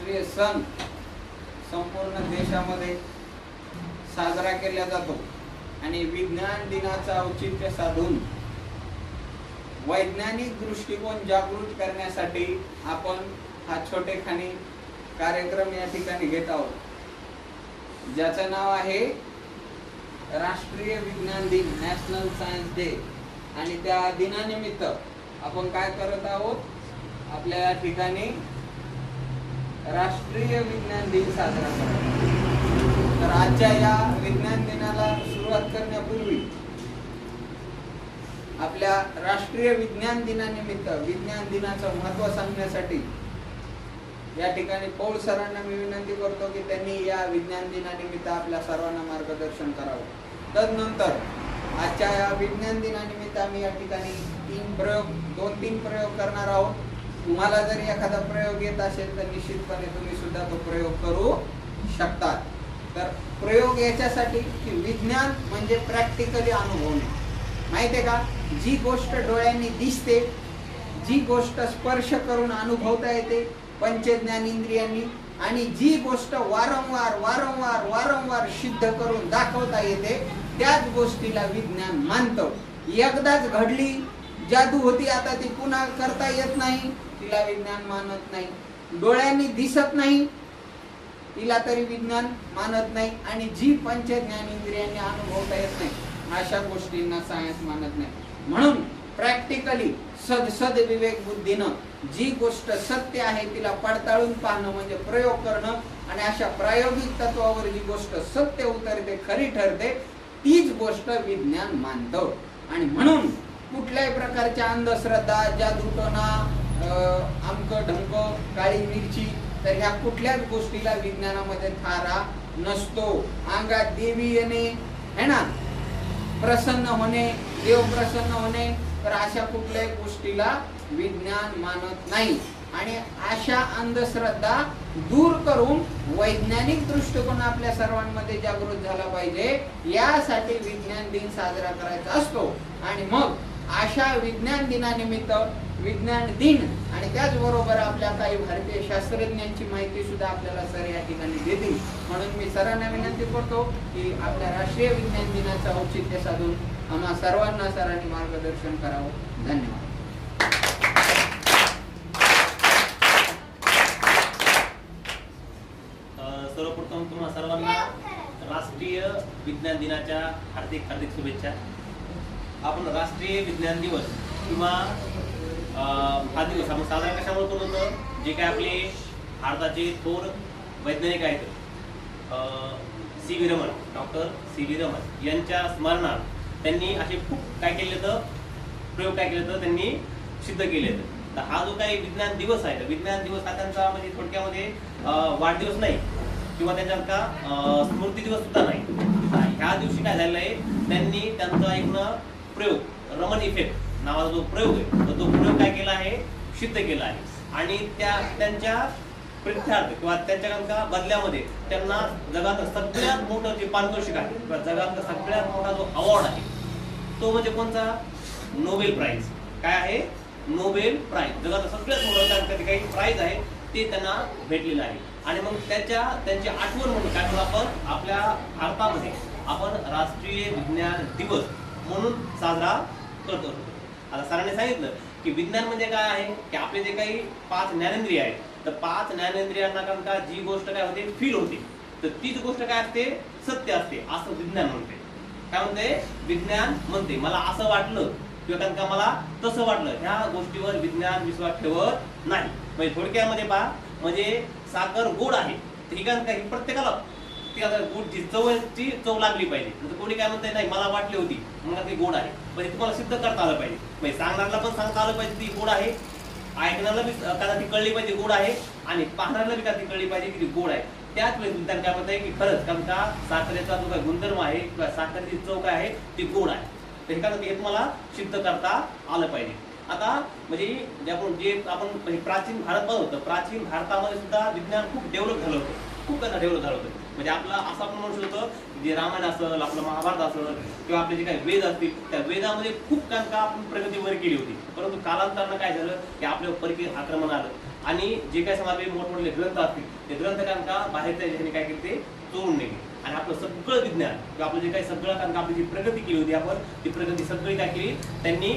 राष्ट्रीय सण संपूर्ण देशामध्ये साजरा केला जातो आणि विज्ञान दिनाचा औचित्य साधून वैज्ञानिक दृष्टिकोन जागृत करण्यासाठी आपण हा छोटेखानी कार्यक्रम या ठिकाणी घेत आहोत, ज्याचं नाव आहे राष्ट्रीय विज्ञान दिन, नॅशनल सायन्स डे। आणि त्या दिनानिमित्त आपण काय करत आहोत, आपल्या या ठिकाणी राष्ट्रीय विज्ञान दिन साजरा करतो। तर आजच्या या विज्ञान दिनाला सुरुवात करण्यापूर्वी आपल्या राष्ट्रीय विज्ञान दिनानिमित्त विज्ञान दिनाचं महत्त्व सांगण्यासाठी या ठिकाणी पौल सरांना मी विनंती करतो की त्यांनी या विज्ञान दिनानिमित्त आपल्या सर्वांना मार्गदर्शन करावं। तदनंतर आजच्या या विज्ञान दिनानिमित्त आम्ही या ठिकाणी दोन तीन प्रयोग करणार आहोत। तुम्हाला जर एखादा प्रयोग येत असेल तर निश्चितपणे तुम्ही सुद्धा तो प्रयोग करू शकतात। तर प्रयोग याच्यासाठी की विज्ञान म्हणजे प्रॅक्टिकली अनुभवणे, माहिती आहे का? जी गोष्ट डोळ्यांनी दिसते, जी गोष्ट स्पर्श करून अनुभवता येते पंचज्ञानेंद्रियांनी, आणि जी गोष्ट वारंवार वारंवार वारंवार सिद्ध करून दाखवता येते त्याच गोष्टीला विज्ञान मानतं। एकदाच घडली, जादू होती, आता ती पुन्हा करता येत नाही, तिला विज्ञान मानत नाही। डोळ्यांनी दिसत नाही, तिला तरी विज्ञान मानत नाही। आणि जी पंचज्ञानेंद्रियांनी अनुभवता येत नाही अशा गोष्टींना सायन्स मानत नाही। म्हणून प्रॅक्टिकली सद विवेक बुद्धीनं जी गोष्ट सत्य आहे तिला पडताळून पाहणं म्हणजे प्रयोग करणं, आणि अशा प्रायोगिक तत्वावर जी गोष्ट सत्य उतरते, खरी ठरते, तीच गोष्ट विज्ञान मानतं। आणि म्हणून कुठल्याही प्रकारच्या अंधश्रद्धा, जादूटोना, अमक ढमक, काळी मिरची, तर ह्या कुठल्याच गोष्टीला विज्ञानामध्ये थारा नसतो। अंगात देवी येणे, है ना, प्रसन्न होणे, देव प्रसन्न होणे, तर अशा कुठल्याही गोष्टीला विज्ञान मानत नाही। आणि अशा अंधश्रद्धा दूर करून वैज्ञानिक दृष्टिकोन आपल्या सर्वांमध्ये जागृत झाला पाहिजे, यासाठी विज्ञान दिन साजरा करायचा असतो। आणि मग अशा विज्ञान दिनानिमित्त विज्ञान दिन आणि त्याचबरोबर आपल्या काही भारतीय शास्त्रज्ञांची माहिती सुद्धा आपल्याला सर या ठिकाणी देतील। म्हणून मी सरांना विनंती करतो की आपल्या राष्ट्रीय विज्ञान दिनाचं औचित्य साधून आम्हा सर्वांना सरांनी मार्गदर्शन करावं। धन्यवाद। सर्वप्रथम तुम्हा सर्वांना राष्ट्रीय विज्ञान दिनाच्या हार्दिक हार्दिक शुभेच्छा। आपण राष्ट्रीय विज्ञान दिवस किंवा हा दिवस आपण साजरा कशामुळे करत होतो, जे काय आपले भारताचे थोर वैज्ञानिक आहेत सी.व्ही. रमण, डॉक्टर सी.व्ही. रमण यांच्या स्मरणार्थ त्यांनी असे खूप काय केले तर प्रयोग काय केले तर त्यांनी सिद्ध केले। तर हा जो काही विज्ञान दिवस आहे, विज्ञान दिवस हा त्यांचा म्हणजे थोडक्यामध्ये वाढदिवस नाही किंवा त्यांचा स्मृती दिवस सुद्धा नाही। ह्या दिवशी काय झालेलं आहे, त्यांनी त्यांचा एक प्रयोग रमण इफेक्ट नावाचा जो प्रयोग आहे तो प्रयोग काय केला आहे, सिद्ध केला आहे। आणि त्यांच्या प्रित्यार्थ किंवा त्यांच्या बदल्यामध्ये त्यांना जगातलं सगळ्यात मोठं जे पारितोषिक आहे किंवा जगातला सगळ्यात मोठा जो अवॉर्ड आहे तो म्हणजे कोणता, नोबेल प्राइज। काय आहे, नोबेल प्राइज। जगातलं सगळ्यात मोठं काही प्राइज आहे ते त्यांना भेटलेलं आहे। आणि मग त्यांची आठवण म्हणून काय म्हणून आपण आपल्या भारतामध्ये आपण राष्ट्रीय विज्ञान दिवस म्हणून साजरा करतो। आता सरांनी सांगितलं की विज्ञान म्हणजे काय आहे की आपले जे काही 5 ज्ञानेंद्रिय आहेत, तर 5 ज्ञानेंद्रियांना का जी गोष्ट काय होते, फील होते, तर तीच गोष्ट काय असते, सत्य असते, असं विज्ञान म्हणते। काय म्हणते, विज्ञान म्हणते मला असं वाटलं किंवा का मला तसं वाटलं, ह्या गोष्टीवर विज्ञान विश्वास ठेवत नाही। म्हणजे थोडक्यामध्ये पहा, म्हणजे साखर गोड आहे ठीक आहे, काही प्रत्येकाला गोडची चव लागली पाहिजे। तर कोणी काय म्हणते, नाही मला वाटली होती मग ती गोड आहे, म्हणजे तुम्हाला सिद्ध करता आलं पाहिजे। म्हणजे सांगणाऱ्याला पण सांगता आलं पाहिजे ती गोड आहे, ऐकण्याला बी कदा ती कळली पाहिजे गोड आहे, आणि पाहणाऱ्याला बी का ती कळली पाहिजे की ती गोड आहे। त्याच वेळेस विज्ञान काय म्हणत आहे की खरंच कारण का साखरेचा जो काही गुणधर्म आहे किंवा साखरेची चव काय आहे ती गोड आहे, तर हे तुम्हाला सिद्ध करता आलं पाहिजे। आता म्हणजे आपण प्राचीन भारत होतं, प्राचीन भारतामध्ये सुद्धा विज्ञान खूप डेव्हलप झालं होतं, खूप त्यांना डेव्हलप झालं होतं। म्हणजे आपलं असं आपण म्हणू शकतो जे रामायण असेल, आपलं महाभारत असेल किंवा आपले जे काही वेद असतील, त्या वेदामध्ये खूप का आपण प्रगती वर केली होती। परंतु कालांतरानं काय झालं की आपल्या परकीय आक्रमण आलं, आणि जे काही समाज मोठमोठे ग्रंथ असतील ते ग्रंथ का बाहेरच्या देशाने काय केले ते चोरून नेले आणि आपलं सगळं विज्ञान किंवा आपलं जे काही सगळं कारण आपली जी प्रगती केली होती आपण ती प्रगती सगळी काय केली त्यांनी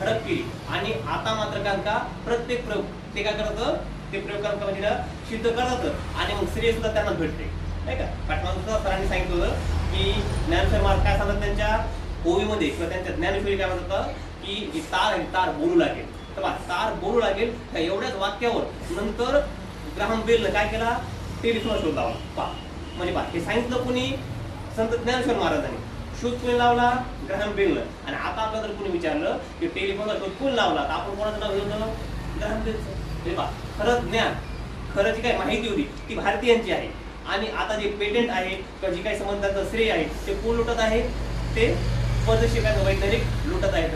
हडप केली. आणि आता मात्र का प्रत्येक प्रयोग ते काय करतं ते प्रयोग म्हणजे सिद्ध करतात आणि मग श्रेय सुद्धा त्यांना भेटते नाही का. पाठमागं सरांनी सांगितलं होतं की ज्ञानेश्वर महाराज काय सांगतात त्यांच्या ओवीमध्ये किंवा त्यांच्या ज्ञानेश्वरी काय म्हणतात की तार बोलू लागेल. तर तार बोलू लागेल एवढ्याच वाक्यावर नंतर ग्राहम बेलनं काय केला टेलिफोन शोध लावला. म्हणजे हे सांगितलं कोणी संत ज्ञानेश्वर महाराजांनी. शोध कोणी लावला ग्राहम बेलनं. आणि आता आपल्याला जर कोणी विचारलं की टेलिफोनचा शोध कोणी लावला तर आपण कोणाचं नाव घेतो ग्राहम बेलचं. खरं ज्ञान खरं जी काही माहिती होती ती भारतीयांची आहे आणि आता जे पेटेंट आहे किंवा जे काही संबंधाचं श्रेय आहे ते कोण लुटत आहे ते परदेशी वैज्ञानिक लुटत आहेत.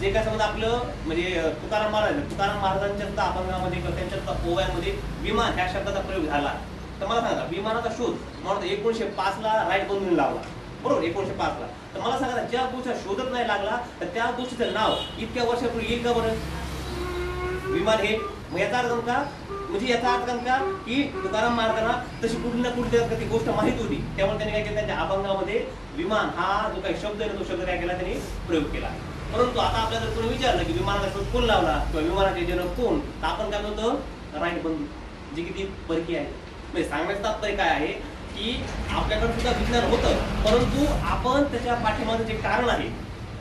जे काय समजा आपलं म्हणजे तुकाराम महाराजांच्या सुद्धा अभंगामध्ये किंवा त्यांच्या सुद्धा ओव्यांमध्ये विमान ह्या शब्दाचा प्रयोग झाला. तर मला सांगा विमानाचा शोध मला 1905 ला राईट बंधून लावला बरोबर 1905 ला. तर मला सांगा ज्या गोष्टीचा शोधच नाही लागला तर त्या गोष्टीचं नाव इतक्या वर्षापूर्वी येईल का बरं विमान हे. मग याचा अर्थ का म्हणजे याचा अर्थ का की तुकाराम महाराजांना तशी कुठली ना कुठली ती गोष्ट माहिती होती त्यामुळे त्यांनी काय केलं त्यांच्या अभंगामध्ये विमान हा जो काही शब्द आहे तो शब्द काय केला त्यांनी प्रयोग केला. परंतु आता आपल्याला जर कोणी विचारलं की विमानाचा शोध कोण लावला किंवा विमानाचे जनक कोण तर आपण काय म्हणतो राईट बंधू जी किती परकी आहे. म्हणजे सांगण्याचं तात्पर्य काय आहे की आपल्याकडे सुद्धा विज्ञान होतं परंतु आपण त्याच्या पाठीमागं जे कारण आहे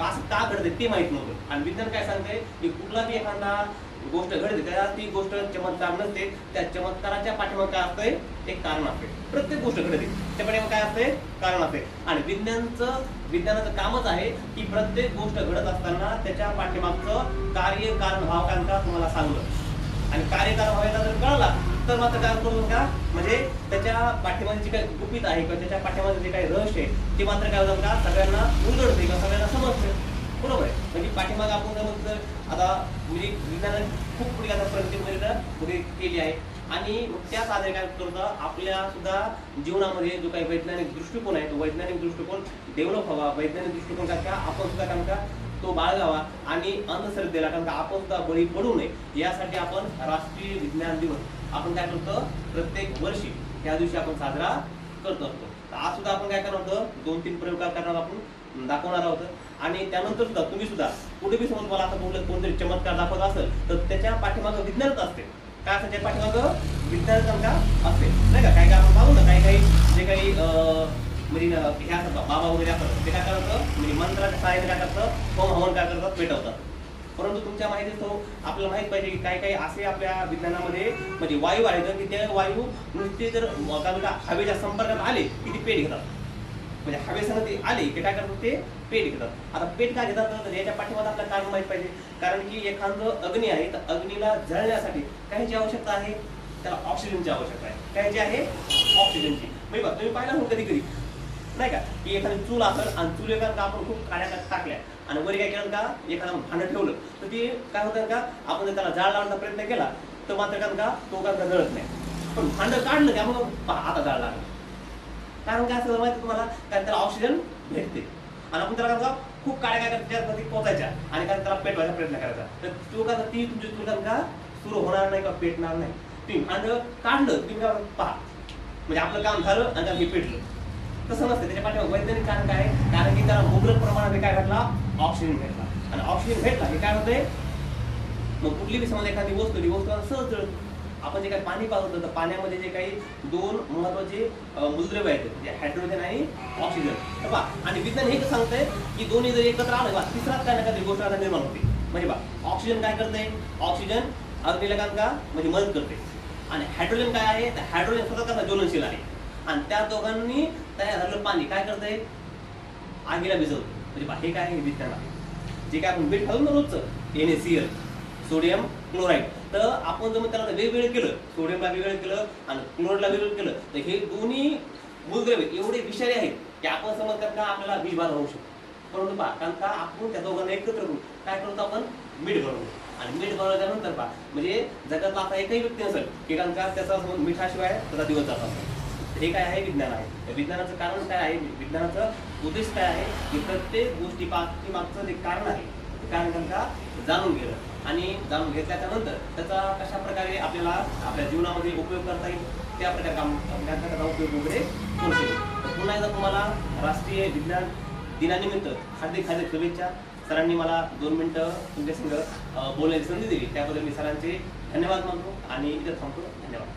असं का घडते ते माहित नव्हतं. आणि विज्ञान काय सांगते की कुठला बी एखादा गोष्ट घडते त्याला ती गोष्ट चमत्कार नसते त्या चमत्काराच्या पाठीमागे काय असतंय एक कारण असते. प्रत्येक गोष्ट घडते त्या पाठीमागे काय असते कारण असते. आणि विज्ञानाचं कामच आहे की प्रत्येक गोष्ट घडत असताना त्याच्या पाठीमागचं कार्य कारण भाव का तुम्हाला सांगलं आणि कार्यकारण व्हायला जर कळला तर मात्र काय करू का म्हणजे त्याच्या पाठीमागे जे काही गुपित आहे किंवा त्याच्या पाठीमागे जे काही रहस्य आहे ते मात्र काय होतं का सगळ्यांना उलगडते किंवा सगळ्यांना समजते बरोबर आहे. म्हणजे पाठीमागे आपण आता म्हणजे विज्ञानाने खूप पुढे आता प्रगती केली आहे आणि त्याच आधारे काय करतं आपल्या सुद्धा जीवनामध्ये जो काही वैज्ञानिक दृष्टिकोन आहे तो वैज्ञानिक दृष्टिकोन डेव्हलप व्हावा. वैज्ञानिक दृष्टिकोन का आपण सुद्धा कारण का तो बाळगावा आणि अंधश्रद्धेला कारण का आपण सुद्धा बळी पडू नये यासाठी आपण राष्ट्रीय विज्ञान दिवस आपण काय करतो प्रत्येक वर्षी या दिवशी आपण साजरा करत असतो. आज सुद्धा आपण काय करणार होतं 2-3 प्रयोग करणार आपण दाखवणार आहोत. आणि त्यानंतर सुद्धा तुम्ही सुद्धा कुठे बी समज मला आता बोलत कोणतरी चमत्कार दाखवत असेल तर त्याच्या पाठीमागं विज्ञानच असते. काय असतं त्याच्या पाठीमागं विज्ञान का असते नाही का. काही आपण पाहू ना काही जे काही म्हणजे हे असतात बाबा वगैरे असतात ते काय करतं म्हणजे मंत्राच्या सहाय्याने काय करतं होम हवन काय करतात पेटवतात. परंतु तुमच्या माहितीत आपल्याला माहित पाहिजे की काही असे आपल्या विज्ञानामध्ये म्हणजे वायू आहेत की त्या वायू नुसते जर हवेच्या संपर्कात आले की ते पेट घेतात. म्हणजे हवेसह ते आले की काय करतात ते पेट घेतात. आता पेट काय घेतात तर याच्या पाठीमागे आपल्याला कारण माहित पाहिजे कारण की एखादं अग्नी आहे तर अग्नीला जळण्यासाठी काहीची आवश्यकता आहे त्याला ऑक्सिजनची आवश्यकता आहे. कायची आहे ऑक्सिजनची. म्हणजे तुम्ही पाहिलं हो कधी नाही का की एखादी चूल असेल आणि चूल एखादा आपण खूप काड्या टाकल्या आणि वर काय केलं का एखादं भांडं ठेवलं तर ते काय होतं का आपण जर त्याला जाळ लावण्याचा प्रयत्न केला तर मात्र का तो का जळत नाही. पण भांडं काढलं की मग आता जाळ लागलं. कारण काय असं माहिती तुम्हाला कारण त्याला ऑक्सिजन भेटते आणि आपण त्याला का खूप काड्या काय त्याच्यावरती पोचायच्या आणि काय त्याला पेटवायचा प्रयत्न करायचा तर तो का ती तुमची चूल का सुरू होणार नाही किंवा पेटणार नाही. तुम्ही भांडं काढलं तुम्ही काय पहा म्हणजे आपलं काम झालं आणि हे पेटलं तसं नसतं. त्याच्या पाठीमागे वैज्ञानिक कारण काय आहे कारण की त्याला मुबलक प्रमाणात काय भेटला ऑक्सिजन भेटला आणि ऑक्सिजन भेटला हे काय होतंय मग कुठली बी समजा एखादी वस्तू सहज जळते. आपण जे काही पाणी पाहतो तर पाण्यामध्ये जे काही 2 महत्वाचे मूलद्रव्य आहेत म्हणजे हायड्रोजन आणि ऑक्सिजन बा. आणि विज्ञान हे सांगतंय की दोन्ही जर एकत्र आलं बा तिसराच काय ना काहीतरी गोष्ट आता निर्माण होते. म्हणजे बा ऑक्सिजन काय करते ऑक्सिजन अग्नीला का म्हणजे मदत करते आणि हायड्रोजन काय आहे तर हायड्रोजन स्वतः कसा ज्वलनशील आहे आणि त्या दोघांनी तयार झालेलं पाणी काय करतंय आगीला भिजवतं. म्हणजे हे काय आहे विज्ञान आहे. जे काय आपण मीठ घालून रोजचं NaCl सोडियम क्लोराईड तर आपण जर त्याला वेगवेगळं केलं सोडियमला वेगळं केलं आणि क्लोराईडला वेगळं केलं तर हे दोन्ही मूलद्रव्य एवढे विषारी आहेत की आपण समजतात का आपल्याला विषबाधा होऊ शकतो. परंतु पहा कारण का आपण त्या दोघांना एकत्र करून काय करतो आपण मीठ बनवतो आणि मीठ बनवल्यानंतर पहा म्हणजे जगातला असा एकही व्यक्ती नसेल की कारण का त्याचा मिठाशिवाय त्याचा दिवस जात असतो. हे काय आहे विज्ञान आहे. विज्ञानाचं कारण काय आहे विज्ञानाचं उद्देश काय आहे की प्रत्येक गोष्टी मागचं जे कारण आहे ते कारण का जाणून घेणं आणि जाणून घेतल्याच्या नंतर त्याचा कशा प्रकारे आपल्याला आपल्या जीवनामध्ये उपयोग करता येईल त्या प्रकारे त्याचा उपयोग वगैरे करू शकेल. तर पुन्हा एकदा तुम्हाला राष्ट्रीय विज्ञान दिनानिमित्त हार्दिक हार्दिक शुभेच्छा. सरांनी मला 2 मिनिटं तुमच्या संग बोलण्याची संधी दिली त्याबद्दल मी सरांचे धन्यवाद मानतो आणि इथे थांबतो. धन्यवाद.